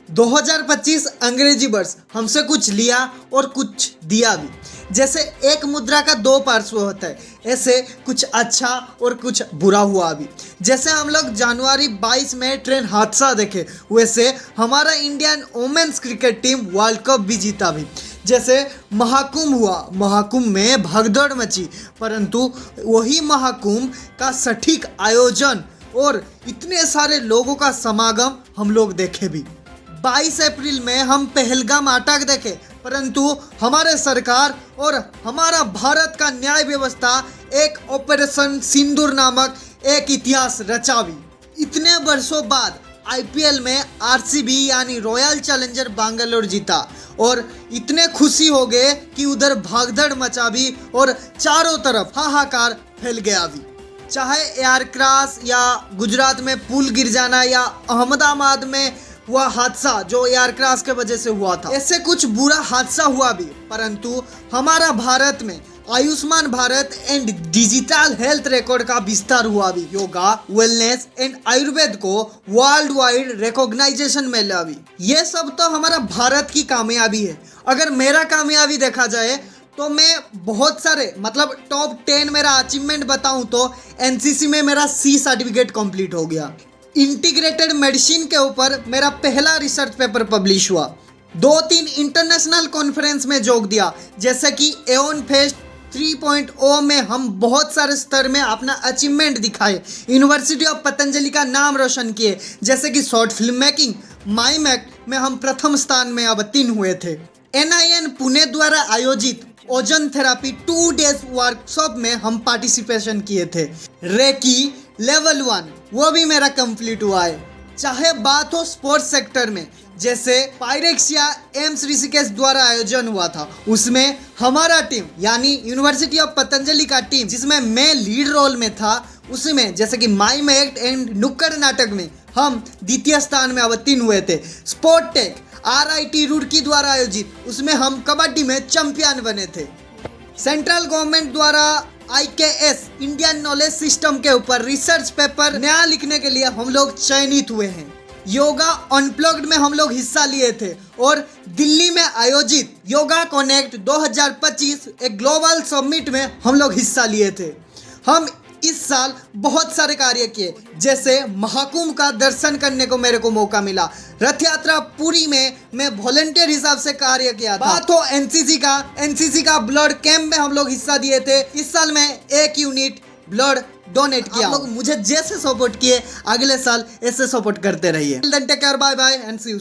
2025 अंग्रेजी वर्ष हमसे कुछ लिया और कुछ दिया भी। जैसे एक मुद्रा का दो पार्श्व होता है, ऐसे कुछ अच्छा और कुछ बुरा हुआ भी। जैसे हम लोग जनवरी 22 में ट्रेन हादसा देखे, वैसे हमारा Indian women's cricket team world cup भी जीता भी। जैसे महाकुंभ हुआ, महाकुंभ में भगदड़ मची, परंतु वही महाकुंभ का सटीक आयोजन और इतने सारे लोगों का समागम हम लोग देखे भी। 22 अप्रैल में हम पहलगाम अटैक देखे, परंतु हमारे सरकार और हमारा भारत का न्याय व्यवस्था एक ऑपरेशन सिंदूर नामक एक इतिहास रचा भी। इतने वर्षों बाद आईपीएल में आरसीबी यानी रॉयल चैलेंजर बैंगलोर जीता और इतने खुशी हो गए कि उधर भागदड़ मचा भी और चारों तरफ हाहाकार फैल गया भी। चाहे एयर क्रैश या गुजरात में पुल गिर जाना या अहमदाबाद में हुआ हादसा जो एयर क्रैश के वजह से हुआ था, ऐसे कुछ बुरा हादसा हुआ भी, परंतु हमारा भारत में Ayushman Bharat and digital health record का विस्तार हुआ भी। योगा, वेलनेस एंड आयुर्वेद को वर्ल्ड वाइड रिकॉग्नाइजेशन मिला भी। ये सब तो हमारा भारत की कामयाबी है। अगर मेरा कामयाबी देखा जाए तो मैं बहुत सारे टॉप 10 मेरा अचीवमेंट बताऊं तो एनसीसी में मेरा सी सर्टिफिकेट कंप्लीट हो गया। इंटीग्रेटेड मेडिसिन के ऊपर मेरा पहला रिसर्च पेपर पब्लिश हुआ। 2-3 इंटरनेशनल कॉन्फ्रेंस में जोग दिया, जैसे कि एओन फेस्ट 3.0 में हम बहुत सारे स्तर में अपना अचीवमेंट दिखाए। यूनिवर्सिटी ऑफ पतंजलि का नाम रोशन किए, जैसे कि short film making, mime act में हम प्रथम स्थान में अवतीर्ण हुए थे। NIN पुणे द्वारा आयोजित ओजन थेरापी 2 डेज वर्कशॉप में हम पार्टिसिपेशन किए थे। रेकी लेवल 1 वो भी मेरा कंप्लीट हुआ है। चाहे बात हो स्पोर्ट्स सेक्टर में, जैसे पायरेक्सिया एम्स ऋषिकेश द्वारा आयोजन हुआ था, उसमें हमारा टीम यानी यूनिवर्सिटी ऑफ पतंजलि का टीम, जिसमें मैं लीड रोल में था, उसमें जैसे कि माइम एक्ट एंड नुक्कड़ नाटक में हम द्वितीय स्थान में अवतीर्ण हुए थे। स्पोर्ट टेक RIT रुड़की द्वारा आयोजित, उसमें हम कबड्डी में चैंपियन बने थे। सेंट्रल गवर्नमेंट द्वारा IKS इंडियन नॉलेज सिस्टम के ऊपर रिसर्च पेपर नया लिखने के लिए हम लोग चयनित हुए हैं। योगा अनप्लग्ड में हम लोग हिस्सा लिए थे और दिल्ली में आयोजित योगा कनेक्ट 2025 एक ग्लोबल समिट में हम लोग हिस्सा लिए थे। हम इस साल बहुत सारे कार्य किए, जैसे महाकुंभ का दर्शन करने को मेरे को मौका मिला। रथ यात्रा पुरी में मैं वॉलंटियर हिसाब से कार्य किया था। बात हो एनसीसी का ब्लड कैंप में हम लोग हिस्सा दिए थे। इस साल मैं 1 यूनिट ब्लड डोनेट किया। आप लोग मुझे जैसे सपोर्ट किए, अगले साल ऐसे सपोर्ट करते रहिए। Take care, bye bye and see you.